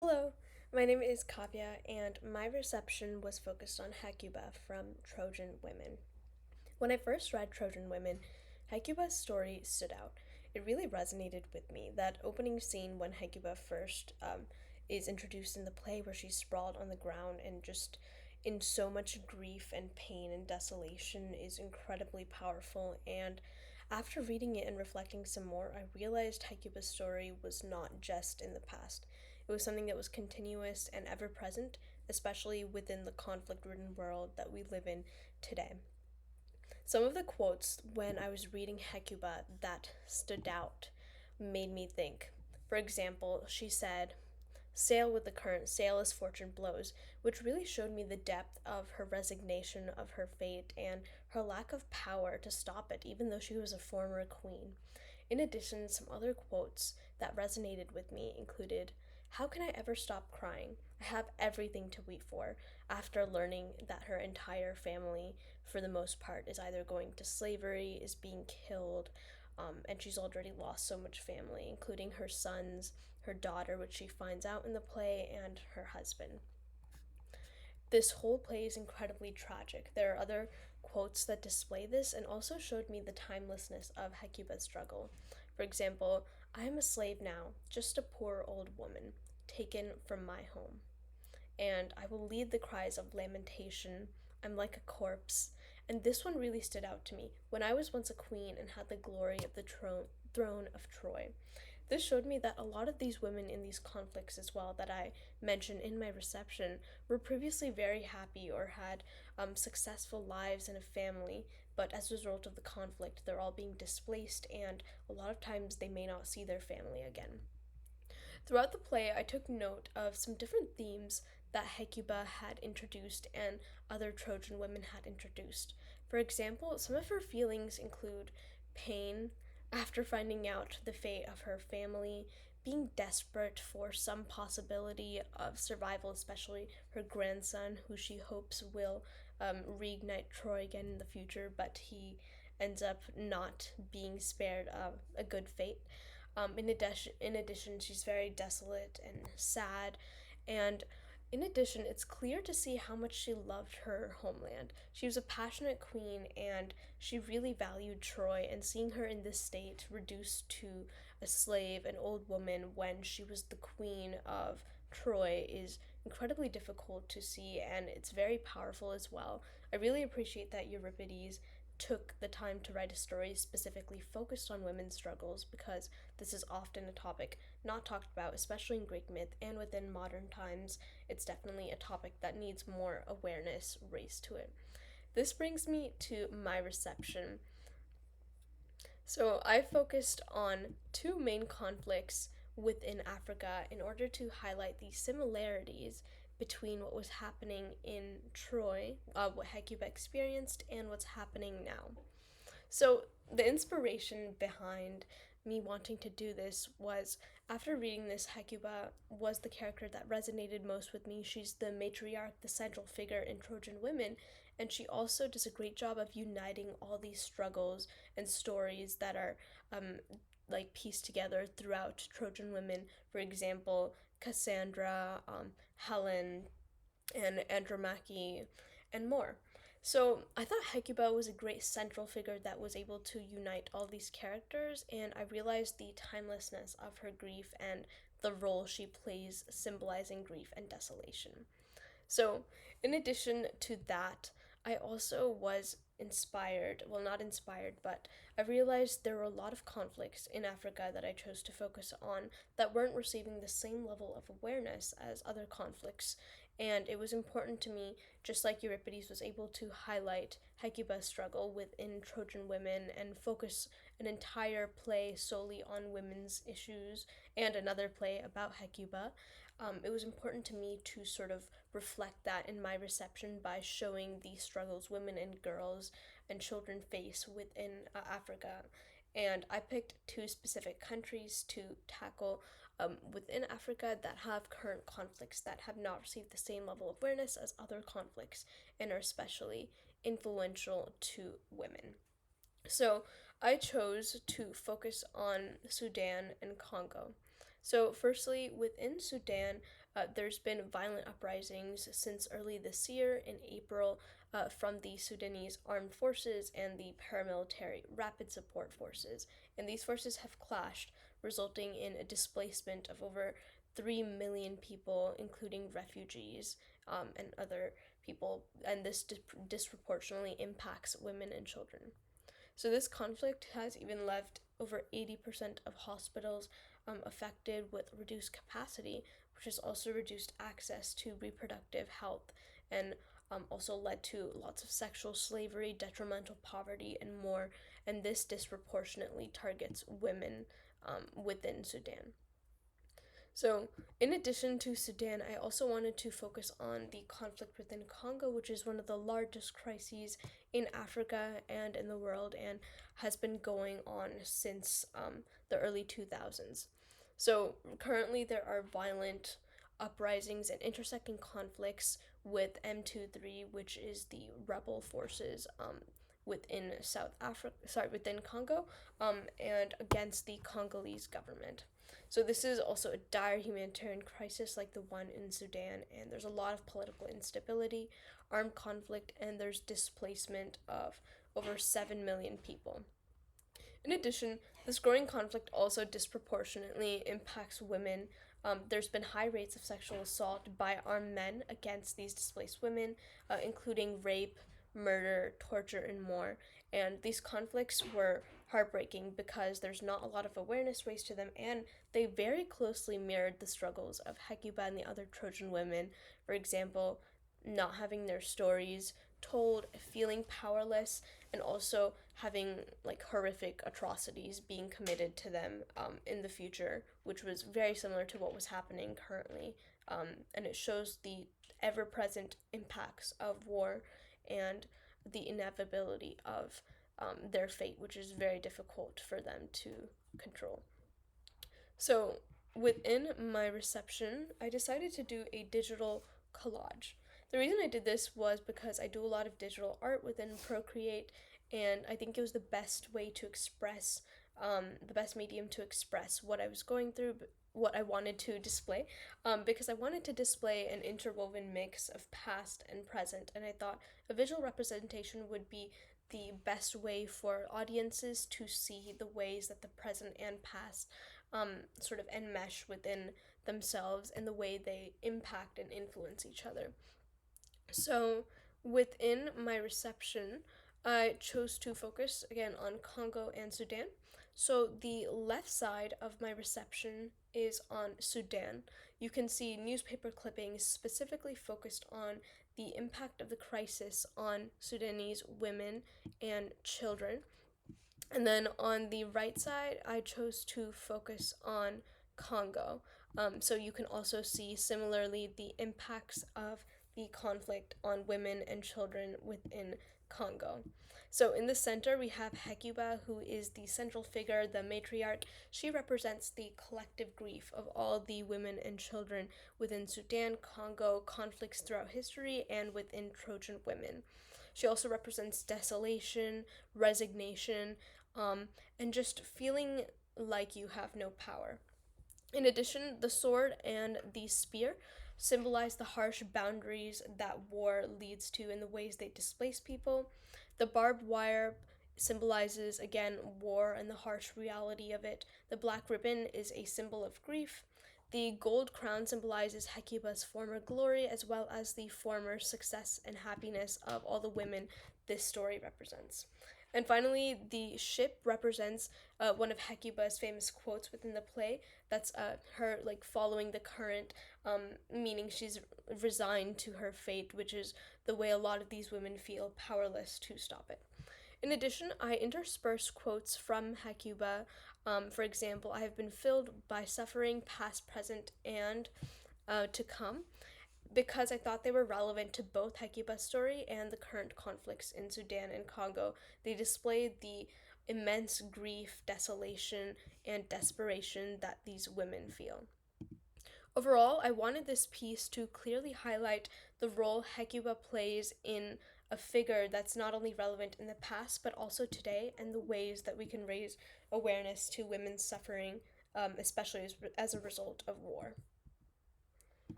Hello, my name is Kavya, and my reception was focused on Hecuba from Trojan Women. When I first read Trojan Women, Hecuba's story stood out. It really resonated with me. That opening scene when Hecuba first is introduced in the play, where she's sprawled on the ground and just in so much grief and pain and desolation, is incredibly powerful. And after reading it and reflecting some more, I realized Hecuba's story was not just in the past. It was something that was continuous and ever present, especially within the conflict ridden world that we live in today. Some of the quotes when I was reading Hecuba that stood out made me think. For example, she said, "Sail with the current, sail as fortune blows," which really showed me the depth of her resignation of her fate and her lack of power to stop it, even though she was a former queen. In addition, some other quotes that resonated with me included, "How can I ever stop crying? I have everything to weep for," after learning that her entire family, for the most part, is either going to slavery, is being killed, and she's already lost so much family, including her sons, her daughter, which she finds out in the play, and her husband. This whole play is incredibly tragic. There are other quotes that display this and also showed me the timelessness of Hecuba's struggle. For example, "I am a slave now, just a poor old woman, taken from my home. And I will lead the cries of lamentation. I'm like a corpse." And this one really stood out to me. "When I was once a queen and had the glory of the throne of Troy." This showed me that a lot of these women in these conflicts, as well, that I mentioned in my reception, were previously very happy or had successful lives and a family, but as a result of the conflict, they're all being displaced, and a lot of times they may not see their family again. Throughout the play, I took note of some different themes that Hecuba had introduced and other Trojan women had introduced. For example, some of her feelings include pain after finding out the fate of her family, being desperate for some possibility of survival, especially her grandson, who she hopes will reignite Troy again in the future, but he ends up not being spared a good fate. In addition, she's very desolate and sad, and in addition, it's clear to see how much she loved her homeland. She was a passionate queen, and she really valued Troy. And seeing her in this state, reduced to a slave, an old woman, when she was the queen of Troy, is incredibly difficult to see, and it's very powerful as well. I really appreciate that Euripides took the time to write a story specifically focused on women's struggles, because this is often a topic not talked about, especially in Greek myth and within modern times. It's definitely a topic that needs more awareness raised to it. This brings me to my reception. So I focused on two main conflicts within Africa in order to highlight the similarities between what was happening in Troy, what Hecuba experienced, and what's happening now. So, the inspiration behind me wanting to do this was, after reading this, Hecuba was the character that resonated most with me. She's the matriarch, the central figure in Trojan Women, and she also does a great job of uniting all these struggles and stories that are like pieced together throughout Trojan Women. For example, Cassandra, Helen, and Andromache, and more. So I thought Hecuba was a great central figure that was able to unite all these characters, and I realized the timelessness of her grief and the role she plays symbolizing grief and desolation. So, in addition to that, I also was inspired, well, not inspired, but I realized there were a lot of conflicts in Africa that I chose to focus on that weren't receiving the same level of awareness as other conflicts. And it was important to me, just like Euripides was able to highlight Hecuba's struggle within Trojan women and focus an entire play solely on women's issues and another play about Hecuba. It was important to me to sort of reflect that in my reception by showing the struggles women and girls and children face within Africa. And I picked two specific countries to tackle within Africa that have current conflicts that have not received the same level of awareness as other conflicts and are especially influential to women. So I chose to focus on Sudan and Congo. So, firstly, within Sudan, There's been violent uprisings since early this year in April from the Sudanese armed forces and the paramilitary rapid support forces. And these forces have clashed, resulting in a displacement of over 3 million people, including refugees and other people, and this disproportionately impacts women and children. So, this conflict has even left over 80% of hospitals affected with reduced capacity, which has also reduced access to reproductive health and also led to lots of sexual slavery, detrimental poverty, and more. And this disproportionately targets women within Sudan. So, in addition to Sudan, I also wanted to focus on the conflict within Congo, which is one of the largest crises in Africa and in the world, and has been going on since the early 2000s. So, currently, there are violent uprisings and intersecting conflicts with M23, which is the rebel forces within within Congo, and against the Congolese government. So this is also a dire humanitarian crisis like the one in Sudan, and there's a lot of political instability, armed conflict, and there's displacement of over 7 million people. In addition, this growing conflict also disproportionately impacts women. There's been high rates of sexual assault by armed men against these displaced women, including rape, murder, torture, and more. And these conflicts were heartbreaking because there's not a lot of awareness raised to them, and they very closely mirrored the struggles of Hecuba and the other Trojan women. For example, not having their stories told, feeling powerless, and also having like horrific atrocities being committed to them in the future, which was very similar to what was happening currently. And it shows the ever present impacts of war and the inevitability of their fate, which is very difficult for them to control. So, within my reception, I decided to do a digital collage. The reason I did this was because I do a lot of digital art within Procreate, and I think it was the best way to express, the best medium to express what I was going through, what I wanted to display, because I wanted to display an interwoven mix of past and present, and I thought a visual representation would be the best way for audiences to see the ways that the present and past sort of enmesh within themselves and the way they impact and influence each other. So, within my reception, I chose to focus again on Congo and Sudan. So, the left side of my reception is on Sudan. You can see newspaper clippings specifically focused on the impact of the crisis on Sudanese women and children. And then on the right side, I chose to focus on Congo. So you can also see similarly the impacts of the conflict on women and children within Congo. So in the center, we have Hecuba, who is the central figure, the matriarch. She represents the collective grief of all the women and children within Sudan, Congo, conflicts throughout history, and within Trojan women. She also represents desolation, resignation, and just feeling like you have no power. In addition, the sword and the spear symbolize the harsh boundaries that war leads to in the ways they displace people. The barbed wire symbolizes, again, war and the harsh reality of it. The black ribbon is a symbol of grief. The gold crown symbolizes Hecuba's former glory as well as the former success and happiness of all the women this story represents. And finally, the ship represents one of Hecuba's famous quotes within the play. That's her like following the current, meaning she's resigned to her fate, which is the way a lot of these women feel powerless to stop it. In addition, I intersperse quotes from Hecuba. For example, I have been filled by suffering, past, present, and to come, because I thought they were relevant to both Hecuba's story and the current conflicts in Sudan and Congo. They displayed the immense grief, desolation, and desperation that these women feel. Overall, I wanted this piece to clearly highlight the role Hecuba plays in a figure that's not only relevant in the past but also today, and the ways that we can raise awareness to women's suffering, especially as a result of war.